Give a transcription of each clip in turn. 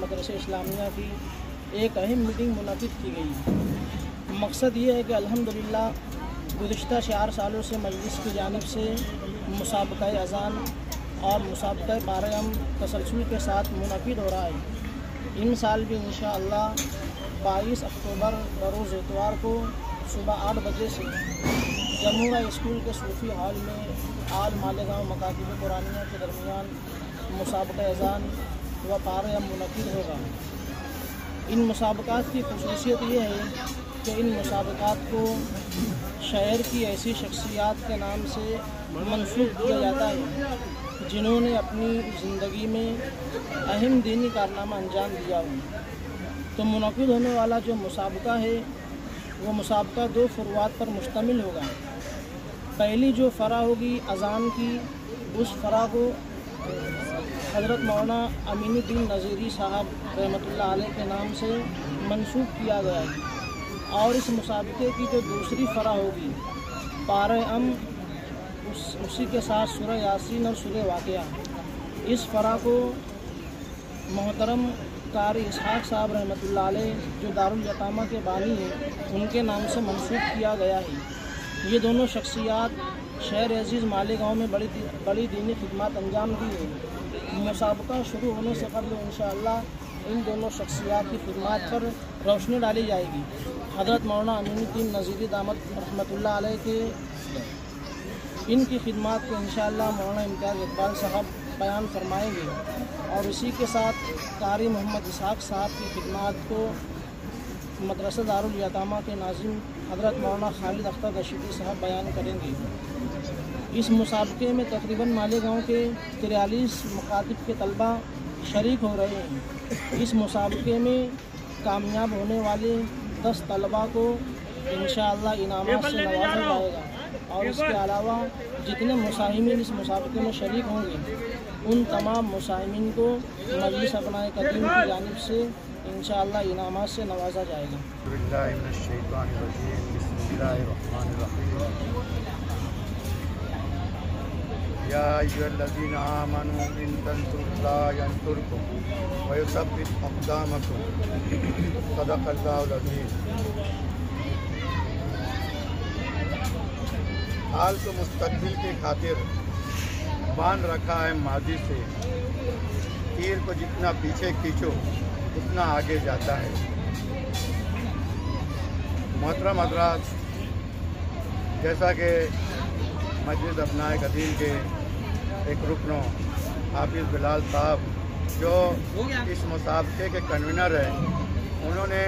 मदरसा इस्लामिया की एक अहम मीटिंग मुनक़िद की गई। मकसद ये है कि अल्हम्दुलिल्लाह गुज़िश्ता 4 सालों से मजलिस की जानिब से मुसाबक़ा अज़ान और मुसाबक़ा पारयम तसलसल के साथ मुनक़िद हो रहा है। इन साल भी इंशाअल्लाह 22 अक्टूबर बरोज़ इतवार को सुबह 8 बजे से जमूरा स्कूल के सूफ़ी हॉल में आल मालेगांव मकातिब कुरानिया के दरमियान मुसाबक़ा अज़ान व पारयम मुनक़िद होगा। इन मुसाबक़ात की ख़ुसूसियत ये है कि इन मुसाबक़ात को शहर की ऐसी शख्सियात के नाम से मंसूब किया जाता है जिन्होंने अपनी ज़िंदगी में अहम दीनी कारनामा अंजाम दिया हो। तो मुनक़िद होने वाला जो मुसाबक़ा है वो मुसाबक़ा 2 फ़ुरुआत पर मुश्तमिल होगा। पहली जो फ़रा होगी अज़ान की, उस फ़रा को हज़रत मौलाना अमीनुद्दीन नज़ीरी साहब रहमतुल्लाह अलैह के नाम से मंसूब किया गया है। और इस मुसाबक़े की जो दूसरी फ़रा होगी पारयम, उसी के साथ सूरह यासीन और सूरह वाक़िया, इस फ़रा को मोहतरम कारी इसहाक़ साहब रहमतुल्लाह अलैह जो दारुल यतामा के बानी हैं उनके नाम से मंसूब किया गया है। ये दोनों शख्सियात शहर अजीज़ मालेगांव में बड़ी दीनी खिदमत अंजाम दी है। मुसाबक़ा शुरू होने से कबल इंशाअल्लाह इन दोनों शख्सियात की खिदमत पर रोशनी डाली जाएगी। हज़रत मौलाना अमीनुद्दीन नज़ीरी दामत रहमतुल्लाह अलैह के इनकी खिदमत को इंशाअल्लाह मौलाना इम्तियाज़ इकबाल साहब बयान फरमाएंगे और इसी के साथ कारी मोहम्मद इसहाक़ साहब की खिदमत को मदरसा दारुल यतामा के नाज़िम हज़रत मौलाना खालिद अख्तर रशीदी साहब बयान करेंगे। इस मुसाबक़े में तकरीबन मालेगांव के 43 मकातिब के तलबा शरीक हो रहे हैं। इस मुसाबक़े में कामयाब होने वाले 10 तलबा को इंशाअल्लाह इनामात से नवाजा जाएगा। और इसके अलावा जितने मुसाहिमीन इस मुसाबक़े में शरीक होंगे उन तमाम मुसाहिमीन को मजलिस अपनाए कदीम की जानिब से इंशाअल्लाह इनामात से नवाजा जाएगा। या अय्युहल्लज़ीना आमनू इन तंसुरुल्लाह यंसुरकुम व युसब्बित अक़दामकुम सदक़ल्लाहुल अज़ीम। हाल को मुस्तक़बिल के खातिर बांध रखा है माजी से, तीर को जितना पीछे खींचो उतना आगे जाता है। मोहतरम हज़रात, जैसा कि मस्जिद अपनाए कदीम के एक रुकनो हाफिज़ बिलाल साहब जो इस मुसाबक़े के कन्वीनर हैं, उन्होंने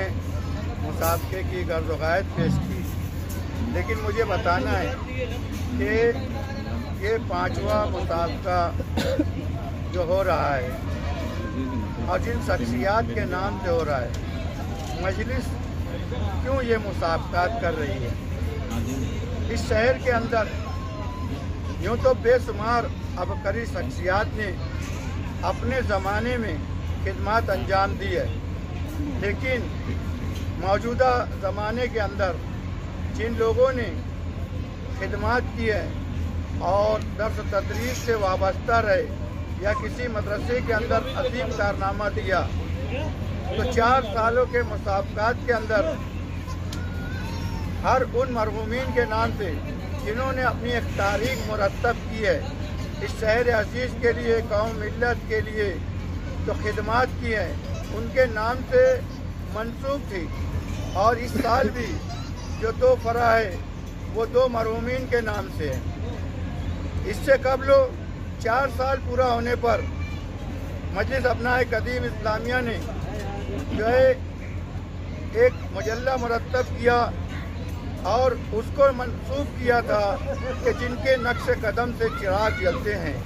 मुसाबक़े की गर्ज़ ग़ायत पेश की। लेकिन मुझे बताना है कि ये 5वां मुसाबक़ा जो हो रहा है और जिन शख्सियात के नाम से हो रहा है, मजलिस क्यों ये मुसाबक़ात कर रही है। इस शहर के अंदर यूँ तो बेशुमार अबकरी शख्सियात ने अपने ज़माने में खिदमत अंजाम दी है, लेकिन मौजूदा ज़माने के अंदर जिन लोगों ने खिदमत की है और दर्स तदरीस से वाबस्ता रहे या किसी मदरसे के अंदर अजीम कारनामा दिया, तो 4 सालों के मुसाबक़ात के अंदर हर उन मरहूमीन के नाम से जिन्होंने अपनी एक तारीख मुरतब की है इस शहर अजीज़ के लिए, कौम मिल्लत के लिए, जो खिदमात की हैं उनके नाम से मंसूब थी। और इस साल भी जो 2 फरा है वो 2 मरहूमीन के नाम से है। इससे कबल 4 साल पूरा होने पर मजलिस अपनाए कदीम इस्लामिया ने जो है एक मजल्ला मुरतब किया और उसको मंसूब किया था कि जिनके नक्श कदम से चिराग जलते हैं,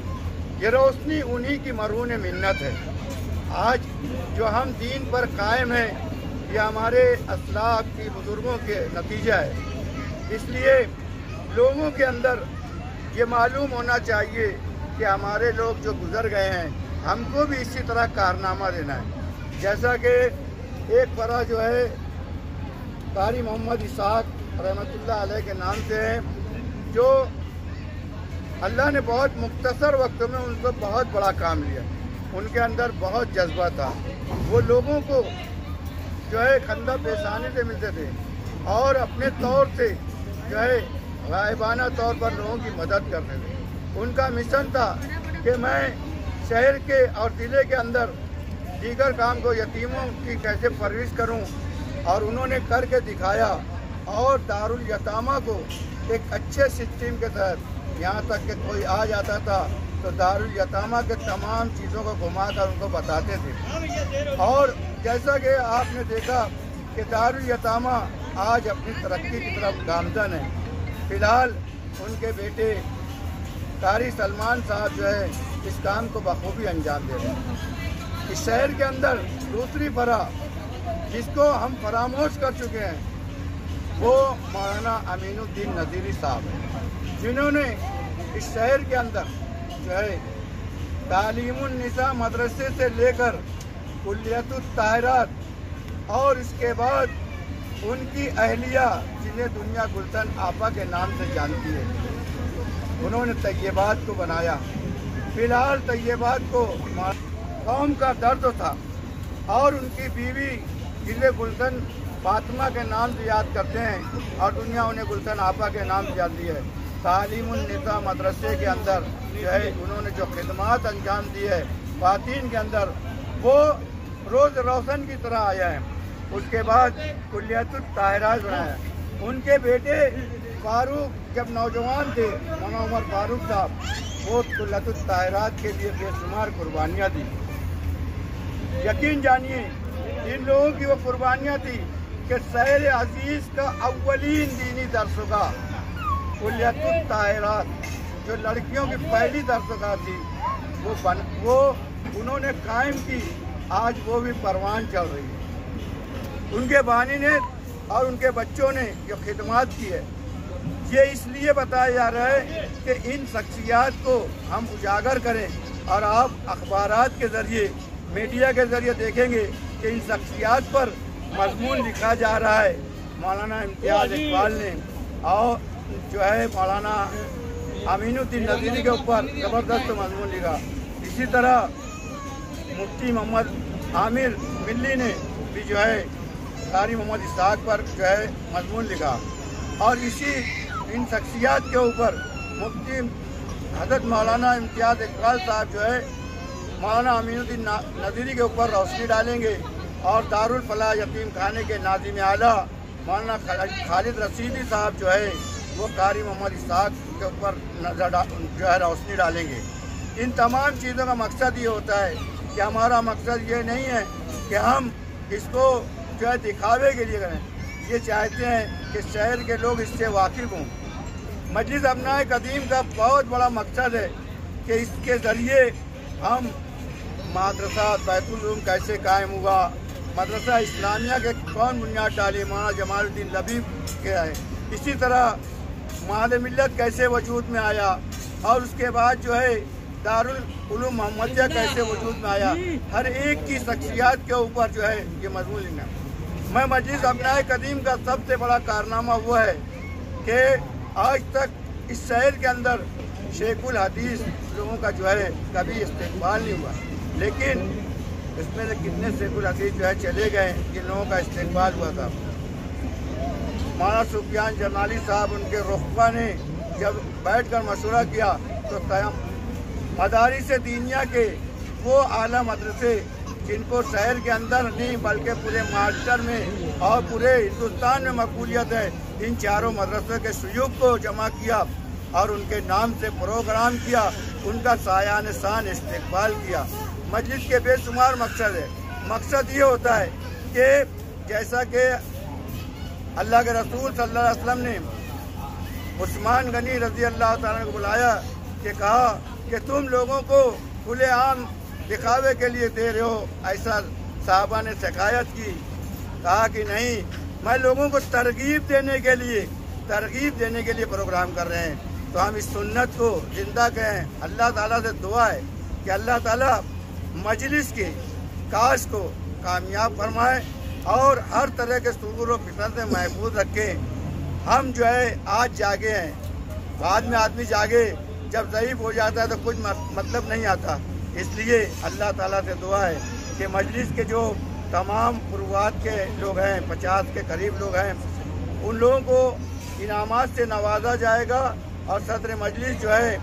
ये रोशनी उन्हीं की मरहून मिन्नत है। आज जो हम दीन पर कायम हैं ये हमारे असलाफ की बुजुर्गों के नतीजा है। इसलिए लोगों के अंदर ये मालूम होना चाहिए कि हमारे लोग जो गुजर गए हैं हमको भी इसी तरह कारनामा देना है। जैसा कि एक फरा जो है कारी मोहम्मद इसाक रहमतुल्लाह अलैह के नाम से है, जो अल्लाह ने बहुत मुख्तसर वक्त में उनको बहुत बड़ा काम लिया। उनके अंदर बहुत जज्बा था। वो लोगों को जो है खंदा पेशानी से मिलते थे और अपने तौर से जो है गायबाना तौर पर लोगों की मदद करते थे। उनका मिशन था कि मैं शहर के और ज़िले के अंदर दीगर काम को यतीमों की कैसे परवरिश करूं, और उन्होंने करके दिखाया। और दारुल यतामा को एक अच्छे सिस्टम के तहत यहाँ तक कि कोई आ जाता था तो दारुल यतामा के तमाम चीज़ों को घुमाकर उनको बताते थे। और जैसा कि आपने देखा कि दारुल यतामा आज अपनी तरक्की की तरफ गामजन है। फिलहाल उनके बेटे कारी सलमान साहब जो है इस काम को बखूबी अंजाम दे रहे हैं। इस शहर के अंदर दूसरी फरा जिसको हम फरामोश कर चुके हैं वो मौलाना अमीनुद्दीन नज़ीरी साहब हैं, जिन्होंने इस शहर के अंदर जो है तालीमुन निसा मदरसे से लेकर कुल्लियतुत ताहिरात और इसके बाद उनकी अहलिया जिन्हें दुनिया गुलशन आपा के नाम से जानती है, उन्होंने तैयबात को बनाया। फिलहाल तैयबात को कौम का दर्द था और उनकी बीवी जिन्हें गुलशन फातिमा के नाम से याद करते हैं और दुनिया उन्हें गुलशन आपा के नाम से जानती है। तालीमुन निसा मदरसे के अंदर जो है उन्होंने जो खिदमात अंजाम दी है ख्वातीन के अंदर, वो रोज़ रोशन की तरह आया है। उसके बाद कुल्लियतुत ताहिरात बनाया। उनके बेटे फारूक जब नौजवान थे, मौलाना उमर फारूक साहब, वो कुल्लियतुत ताहिरात के लिए बेशुमार कुर्बानियाँ दी। यकीन जानिए इन लोगों की वो कुर्बानियाँ थी कि शहर अजीज़ का अव्वलीन दीनी दरसगाह कुल्लियतुत ताहिरात जो लड़कियों की पहली दरसगाह थी वो उन्होंने कायम की। आज वो भी परवान चल रही है। उनके बानी ने और उनके बच्चों ने जो खिदमात की है, ये इसलिए बताया जा रहा है कि इन शख्सियात को हम उजागर करें। और आप अखबारात के ज़रिए, मीडिया के ज़रिए देखेंगे कि इन शख्सियात पर मजमून लिखा जा रहा है। मौलाना इम्तियाज़ इकबाल ने और जो है मौलाना अमीनुद्दीन नज़ीरी के ऊपर ज़बरदस्त मजमून लिखा। इसी तरह मुफ्ती मोहम्मद आमिर मिल्ली ने भी जो है कारी मोहम्मद इसाक पर जो है मजमून लिखा। और इसी इन शख्सियात के ऊपर मुफ्ती हज़रत मौलाना इम्तियाज़ इकबाल साहब जो है मौलाना अमीनुद्दीन नज़ीरी के ऊपर रोशनी डालेंगे। और दारुल फलाह यतीम खाने के नाज़िम आला मौलाना खालिद रशीदी साहब जो है वो कारी मोहम्मद इसाक के ऊपर जो है रोशनी डालेंगे। इन तमाम चीज़ों का मकसद ये होता है कि हमारा मकसद ये नहीं है कि हम इसको जो है दिखावे के लिए करें। ये चाहते हैं कि शहर के लोग इससे वाकिफ़ हों। मजलिस अपनाए कदीम का बहुत बड़ा मकसद है कि इसके ज़रिए हम मदरसा बैतुल उलूम कैसे कायम हुआ, मदरसा इस्लामिया के कौन बुनियाद डाली, मौलाना जमालुद्दीन लबीब के है। इसी तरह महल मिल्लत कैसे वजूद में आया और उसके बाद जो है दारुल उलूम मोहम्मदिया कैसे वजूद में आया। हर एक की शख्सियात के ऊपर जो है ये मजमून लिखना। मैं मजलिस अपनाए कदीम का सबसे बड़ा कारनामा वो है कि आज तक इस शहर के अंदर शेखुल हदीस लोगों का जो है कभी इस्तेमाल नहीं हुआ, लेकिन इसमें से कितने शेखुल हदीस जो है चले गए जिन लोगों का इस्तेमाल हुआ था। मौलाना सुफियान जरनाली साहब उनके रुखबा ने जब बैठकर मशवरा किया तो मदारिस दीनिया के वो आला मदरसे जिनको शहर के अंदर नहीं बल्कि पूरे महाराष्ट्र में और पूरे हिंदुस्तान में मकबूलियत है, इन चारों मदरसों के शयूख को जमा किया और उनके नाम से प्रोग्राम किया, उनका सायान शान इस्तकबाल किया। मजलिस के बेशुमार मकसद है। मकसद ये होता है कि जैसा कि अल्लाह के रसूल सल्लल्लाहु अलैहि वसल्लम ने उस्मान गनी रजी अल्लाह ताला को बुलाया कि कहा कि तुम लोगों को खुलेआम दिखावे के लिए दे रहे हो, ऐसा साहबा ने शिकायत की। कहा कि नहीं, मैं लोगों को तरगीब देने के लिए प्रोग्राम कर रहे हैं। तो हम इस सुन्नत को जिंदा करें। अल्लाह ताला से दुआ है कि अल्लाह ताला मजलिस के काश को कामयाब फरमाए और हर तरह के सुरूर और फितन से महफूज रखे। हम जो है आज जागे हैं, बाद में आदमी जागे जब ज़ईफ हो जाता है तो कुछ मतलब नहीं आता। इसलिए अल्लाह ताला से दुआ है कि मजलिस के जो तमाम पुरवात के लोग हैं, 50 के करीब लोग हैं, उन लोगों को इनामात से नवाजा जाएगा और सदर मजलिस जो है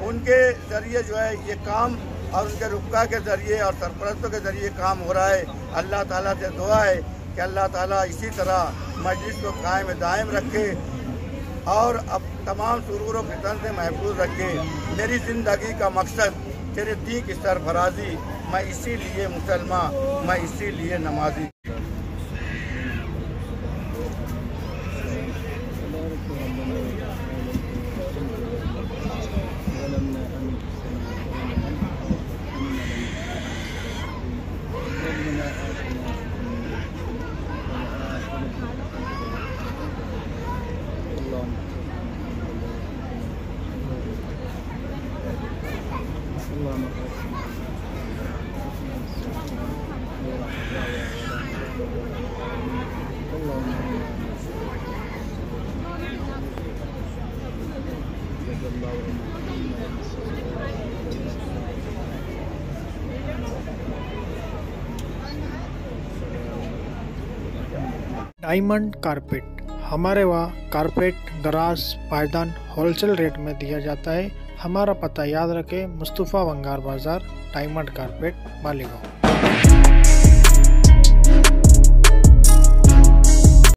उनके ज़रिए जो है ये काम और उनके रुक्का के ज़रिए और सरपरस्तों के ज़रिए काम हो रहा है। अल्लाह ताला से दुआ है कि अल्लाह ताला इसी तरह मजलिस को कायम दायम रखे और अब तमाम सुरूर और फितन से महफूज रखे। मेरी ज़िंदगी का मकसद तेरे दीन की सरफराजी, मैं इसीलिए मुसलमान, मैं इसीलिए नमाजी। डायमंड कारपेट, हमारे वहाँ कारपेट, दराज, पायदान होलसेल रेट में दिया जाता है। हमारा पता याद रखें, मुस्तफ़ा वंगार बाज़ार, डायमंड कारपेट, मालीगांव।